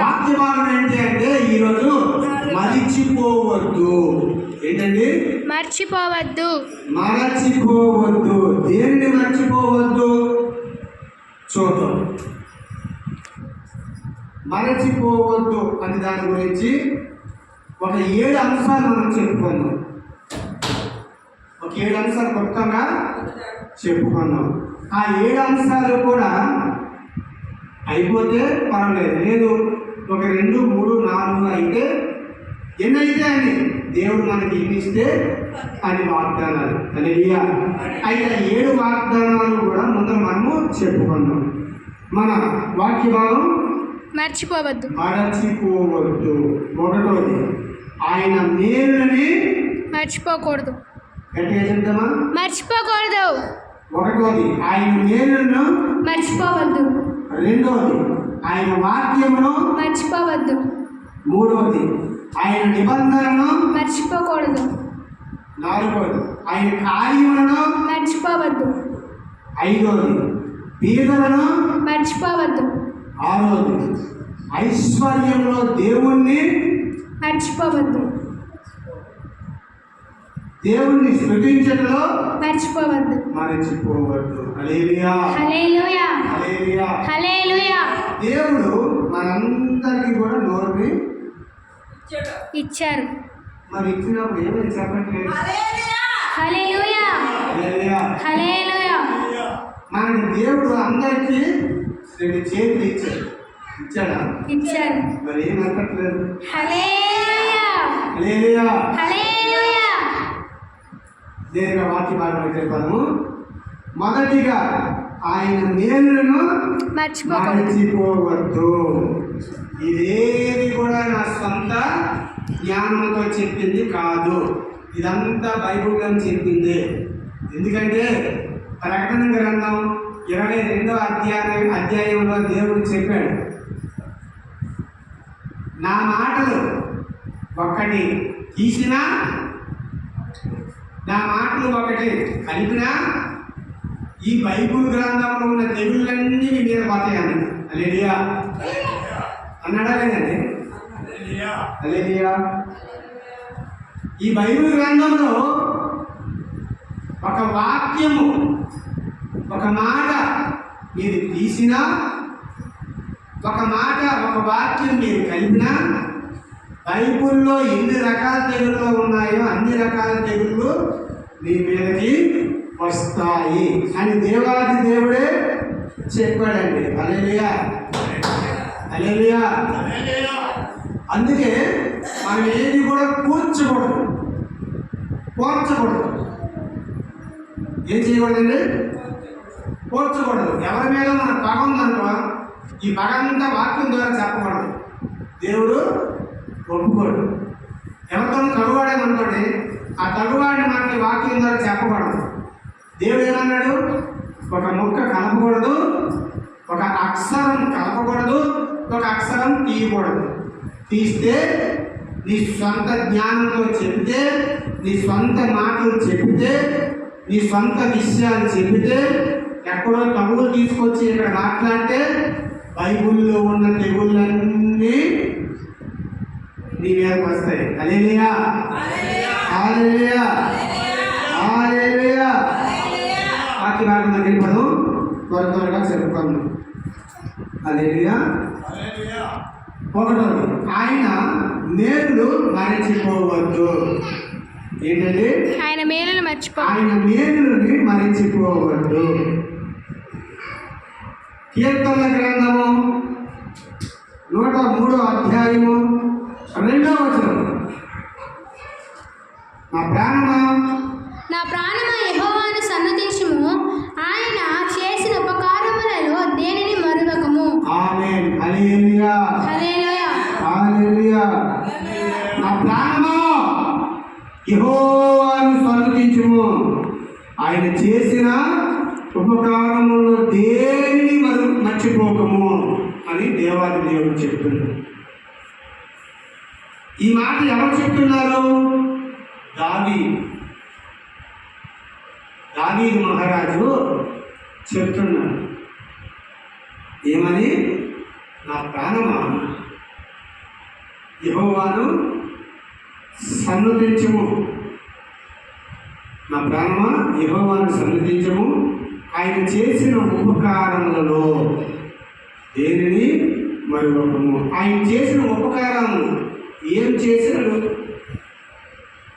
వాక్యభాగం ఏంటి అంటే ఈరోజు మరిచిపోవద్దు. ఏంటండి? మర్చిపోవద్దు. దేనిని మర్చిపోవద్దు? చూద్దాం. మరచిపోవద్దు అని దాని గురించి ఒక 7 అంశాలు మనం చెప్పుకున్నాం. ఒక 7 అంశాలు మొత్తంగా చెప్పుకున్నాం. ఆ 7 అంశాలు కూడా అయిపోతే పర్వాలేదు, లేదు ఒక 2, 3, 4 అయితే ఎన్నైతే అని దేవుడు మనకి ఇస్తే అని వాగ్దానాలు. హల్లెలూయా. అయితే 7 వాగ్దానాలు కూడా ముందు మనము చెప్పుకున్నాం. మన వాక్య భాగం మర్చిపోవద్దు. ఒకటోది ఆయన మేలుని మర్చిపోకూడదు. గట్టిగా చెప్తామా? మర్చిపోకూడదు. ఒకటోది ఆయన మేలును మర్చిపోవద్దు. రెండోది ఆయన వాక్యమును మర్చిపోవద్దు. మూడోది ఆయన నిబంధనను మర్చిపోకూడదు. నాలుగోది ఆయన కార్యములను మర్చిపోవద్దు. ఐదోది బీదలను మర్చిపోవద్దు. ఆరోది ఐశ్వర్యంలో దేవుణ్ణి మర్చిపోవద్దు. దేవుణ్ణి స్తుతించడంలో మర్చిపోవద్దు. హల్లెలూయా. హల్లెలూయా. హల్లెలూయా. హల్లెలూయా. దేవుడు మనందరికీ కూడా నోరుని ఇచ్చారు. మరి ఇచ్చినప్పుడు ఏమైనా చెప్పట్లేదు. హల్లెలూయా. హల్లెలూయా. మనకి దేవుడు అందరికీ 2 చేతులు ఇచ్చాడా? ఇచ్చారు. మరి ఏం అనట్లేదు. హల్లెలూయా. హల్లెలూయా. హల్లెలూయా. దేనిగా వాక్య భాగం చెప్పాము. మొదటిగా ఆయన మేలును మర్చిపోవద్దు. ఇదేది కూడా నా సొంత జ్ఞానంతో చెప్పింది కాదు, ఇదంతా బైబిల్లో చెప్పింది. ఎందుకంటే ప్రకటన గ్రంథం 22వ అధ్యాయంలో దేవుడు చెప్పాడు, నా మాటలు ఒక్కటి తీసినా, నా మాటలు ఒకటి కలిపినా ఈ బైబిల్ గ్రంథంలో ఉన్న తెగుళ్ళన్నీ మీ మీద పోతాయని. హల్లెలూయా అన్నాడా లేదండి? హల్లెలూయా. ఈ బైబిల్ గ్రంథంలో ఒక వాక్యము, ఒక మాట మీరు తీసినా, ఒక మాట, ఒక వాక్యం మీరు కలిపినా, బైబిల్లో ఎన్ని రకాల తెగుళ్ళు ఉన్నాయో అన్ని రకాల తెగుళ్ళు మీ మీదకి వస్తాయి అని దేవాది దేవుడే చెప్పాడండి. హల్లెలూయా. హల్లెలూయా. అందుకే మనం ఏది కూడా కూర్చకూడదు. ఏం చేయకూడదండి? కూర్చకూడదు. ఎవరి మీద మన పగ ఉందనుకో, ఈ పగ అంతా వాక్యం ద్వారా చెప్పకూడదు. దేవుడు ఒప్పుకోడు. ఎవరితో తగువాడేమనుకోండి, ఆ తగువాడిని మనకి వాక్యం ద్వారా చెప్పకూడదు. దేవుడు ఏమన్నాడు? ఒక ముక్క కలపకూడదు, ఒక అక్షరం కలపకూడదు, ఒక అక్షరం తీయకూడదు. తీస్తే నీ సొంత జ్ఞానంతో చెబితే, నీ సొంత మాటలు చెబితే, నీ సొంత విషయాలు చెబితే, ఎక్కడో తగులు తీసుకొచ్చి ఇక్కడ మాట్లాడితే బైబిల్లో ఉన్న తెగుళ్ళన్నీ నీ మీదకి వస్తాయి. హల్లెలూయా. హల్లెలూయా. హల్లెలూయా. వాక్య భాగం వెళ్ళిపోదు, త్వరగా చెప్పుకున్నాం. హల్లెలూయా. ఒకటోది ఆయన మేలు మరచిపోవద్దు. ఏంటండి? ఆయన మేలుని మరచిపోవద్దు. కీర్తనల గ్రంథము 103వ అధ్యాయము 2వ వచనం, నా ప్రాణమా యెహోవాను సన్నతించుము, ఆయన చేసిన ఉపకారములలో దేనిని మరువకము. ఆమేన్. హల్లెలూయా. హల్లెలూయా. హల్లెలూయా. నా ప్రాణమా యెహోవాను సన్నతించుము, ఆయన చేసిన ఉపకారములలో దేనిని మర్చిపోకము అని దేవాది దేవుడు చెప్తున్నాడు. ఈ మాట ఎవరు చెప్తున్నారు? దావీదు మహారాజు చెప్తున్నాడు. ఏమని? నా ప్రాణమా యెహోవాను సన్నుతించుము. నా ప్రాణమా యెహోవాను సన్నుతించుము. ఆయన చేసిన ఉపకారములలో దేనిని మరువకము. ఆయన చేసిన ఉపకారము ఏం చేసినాడు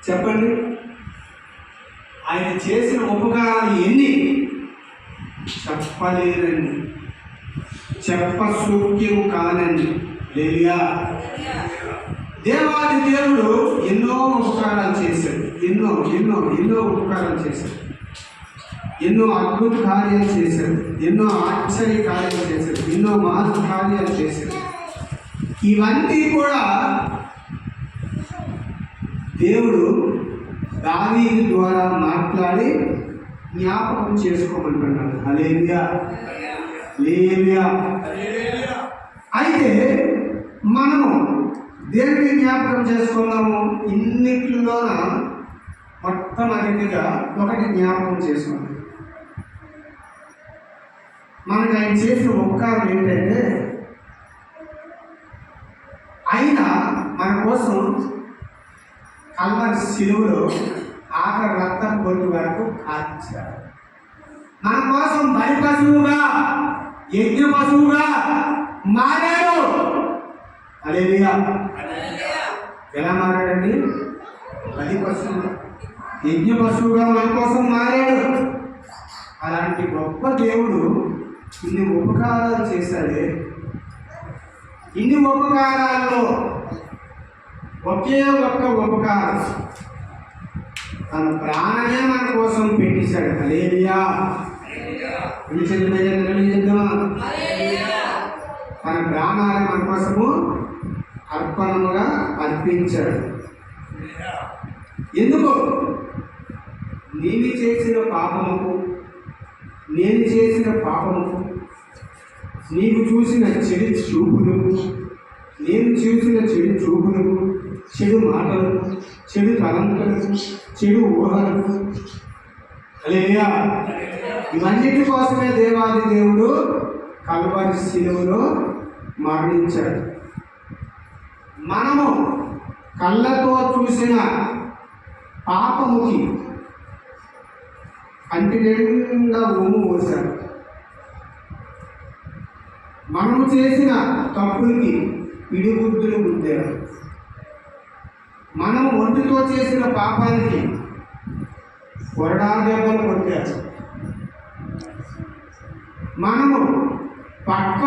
చెప్పండి? ఆయన చేసిన ఉపకారాలు ఎన్ని చెప్పలేనండి, చెప్పసూక్యము కానండి. హల్లెలూయా. దేవాది దేవుడు ఎన్నో ఉపకారాలు చేశాడు. ఎన్నో ఎన్నో ఎన్నో ఉపకారాలు చేశాడు. ఎన్నో అద్భుత కార్యాలు చేశాడు. ఎన్నో ఆశ్చర్య కార్యాలు చేశాడు. ఎన్నో మహత్ కార్యాలు చేశాడు. ఇవన్నీ కూడా దేవుడు దావీదు ద్వారా మాట్లాడి జ్ఞాపకం చేసుకోమంటున్నాడు. హల్లెలూయా, హల్లెలూయా. అయితే మనము దేనికి జ్ఞాపకం చేసుకున్నాము? ఇన్నిట్లోన మొట్టమొదటిగా ఒకటి జ్ఞాపకం చేసుకున్నాం. మనకు ఆయన చేసిన ఉపకారం ఏంటంటే ఆయన మన కోసం కల్వరి శిలువలో ఆఖరి రక్తం బొట్టు వరకు కాల్చాడు. మన కోసం బలి పశువుగా, యజ్ఞ పశువుగా మారాడు. హల్లెలూయా. ఎలా మారాడండి? బలి పశువుగా, యజ్ఞ పశువుగా మన కోసం మారాడు. అలాంటి గొప్ప దేవుడు ఇన్ని ఉపకారాలు చేశాడే. ఇన్ని ఉపకారాల్లో ఒకే ఒక్క ఉపకారం, తన ప్రాణమే మన కోసం పెట్టేశాడు. హల్లెలూయా. చేద్దామా? తన ప్రాణాన్ని మన కోసము అర్పణముగా అర్పించాడు. ఎందుకు? నీవు చేసిన పాపముకు, నేను చేసిన పాపముకు, నీవు చూసిన చెడు చూపులకు, నేను చూసిన చెడు చూపులకు, చెడు మాటలకు, చెడు తలంపులకు, చెడు ఊహలకు, హల్లెలూయా, ఇవన్నిటి కోసమే దేవాది దేవుడు కల్వరి శిలువలో మరణించాడు. మనము కళ్ళతో చూసిన పాపముకి కంటి నిండా ఉమ్ము పోశాడు. మనము చేసిన తప్పులకి పిడిగుద్దులు గుద్దాడు. మనము ఒంటితో చేసిన పాపానికి కొరడా దెబ్బలు కొట్టాడు. మనము పక్క